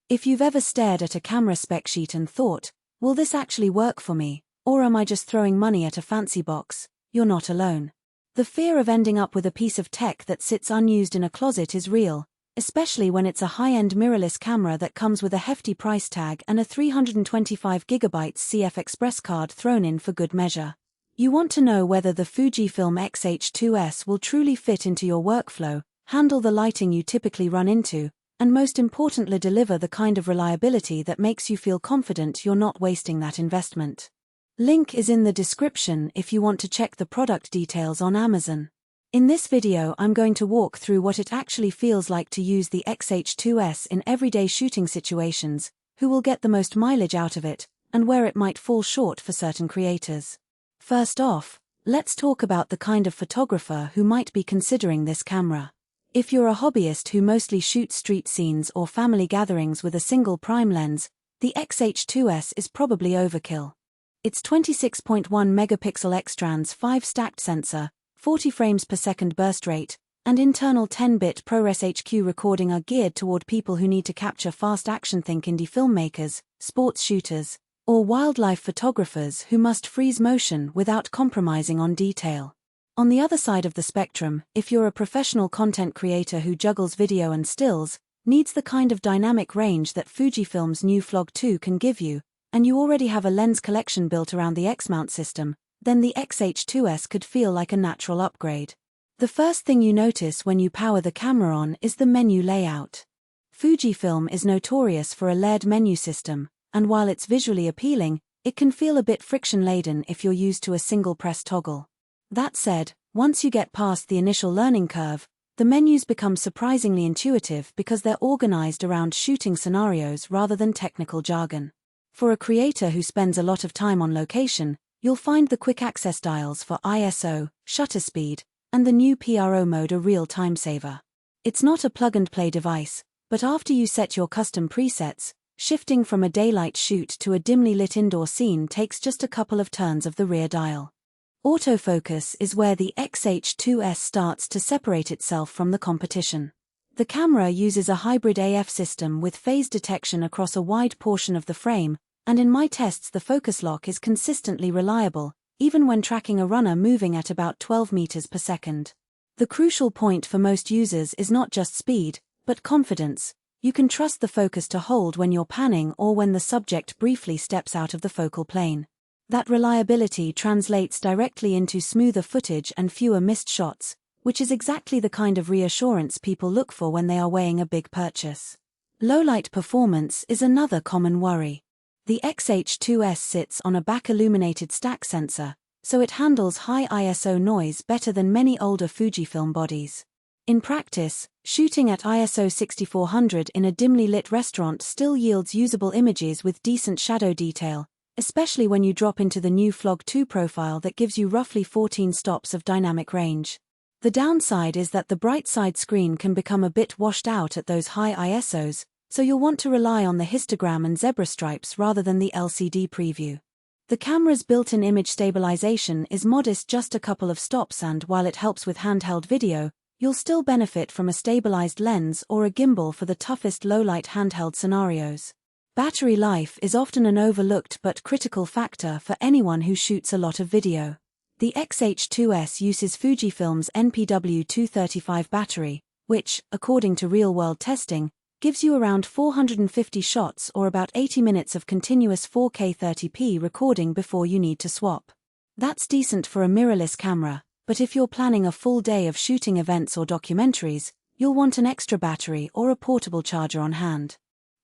If you've ever stared at a camera spec sheet and thought, will this actually work for me, or am I just throwing money at a fancy box, you're not alone. The fear of ending up with a piece of tech that sits unused in a closet is real, especially when it's a high-end mirrorless camera that comes with a hefty price tag and a 325GB CF Express card thrown in for good measure. You want to know whether the Fujifilm X-H2S will truly fit into your workflow, handle the lighting you typically run into, and most importantly deliver the kind of reliability that makes you feel confident you're not wasting that investment. Link is in the description if you want to check the product details on Amazon. In this video I'm going to walk through what it actually feels like to use the X-H2S in everyday shooting situations, who will get the most mileage out of it, and where it might fall short for certain creators. First off, let's talk about the kind of photographer who might be considering this camera. If you're a hobbyist who mostly shoots street scenes or family gatherings with a single prime lens, the X-H2S is probably overkill. Its 26.1 megapixel X-Trans 5 stacked sensor, 40 frames per second burst rate, and internal 10-bit ProResHQ recording are geared toward people who need to capture fast action. Think indie filmmakers, sports shooters, or wildlife photographers who must freeze motion without compromising on detail. On the other side of the spectrum, if you're a professional content creator who juggles video and stills, needs the kind of dynamic range that Fujifilm's new Vlog 2 can give you, and you already have a lens collection built around the X-mount system, then the X-H2S could feel like a natural upgrade. The first thing you notice when you power the camera on is the menu layout. Fujifilm is notorious for a layered menu system, and while it's visually appealing, it can feel a bit friction-laden if you're used to a single-press toggle. That said, once you get past the initial learning curve, the menus become surprisingly intuitive because they're organized around shooting scenarios rather than technical jargon. For a creator who spends a lot of time on location, you'll find the quick access dials for ISO, shutter speed, and the new PRO mode a real time saver. It's not a plug-and-play device, but after you set your custom presets, shifting from a daylight shoot to a dimly lit indoor scene takes just a couple of turns of the rear dial. Autofocus is where the X-H2S starts to separate itself from the competition. The camera uses a hybrid AF system with phase detection across a wide portion of the frame, and in my tests the focus lock is consistently reliable, even when tracking a runner moving at about 12 meters per second. The crucial point for most users is not just speed, but confidence. You can trust the focus to hold when you're panning or when the subject briefly steps out of the focal plane. That reliability translates directly into smoother footage and fewer missed shots, which is exactly the kind of reassurance people look for when they are weighing a big purchase. Low-light performance is another common worry. The X-H2S sits on a back-illuminated stack sensor, so it handles high ISO noise better than many older Fujifilm bodies. In practice, shooting at ISO 6400 in a dimly lit restaurant still yields usable images with decent shadow detail, especially when you drop into the new Vlog 2 profile that gives you roughly 14 stops of dynamic range. The downside is that the bright side screen can become a bit washed out at those high ISOs, so you'll want to rely on the histogram and zebra stripes rather than the LCD preview. The camera's built-in image stabilization is modest, just a couple of stops, and while it helps with handheld video, you'll still benefit from a stabilized lens or a gimbal for the toughest low-light handheld scenarios. Battery life is often an overlooked but critical factor for anyone who shoots a lot of video. The X-H2S uses Fujifilm's NPW235 battery, which, according to real-world testing, gives you around 450 shots or about 80 minutes of continuous 4K 30p recording before you need to swap. That's decent for a mirrorless camera, but if you're planning a full day of shooting events or documentaries, you'll want an extra battery or a portable charger on hand.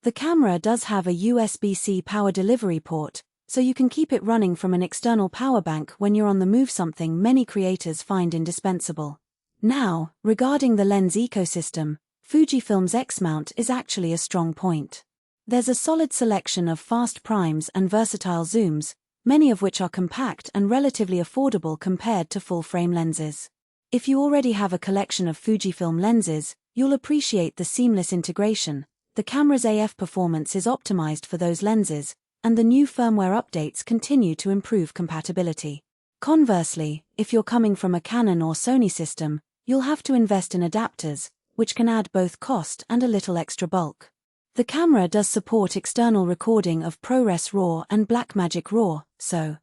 The camera does have a USB-C power delivery port, so you can keep it running from an external power bank when you're on the move, something many creators find indispensable. Now, regarding the lens ecosystem, Fujifilm's X-mount is actually a strong point. There's a solid selection of fast primes and versatile zooms, many of which are compact and relatively affordable compared to full-frame lenses. If you already have a collection of Fujifilm lenses, you'll appreciate the seamless integration. The camera's AF performance is optimized for those lenses, and the new firmware updates continue to improve compatibility. Conversely, if you're coming from a Canon or Sony system, you'll have to invest in adapters, which can add both cost and a little extra bulk. The camera does support external recording of ProRes RAW and Blackmagic RAW, so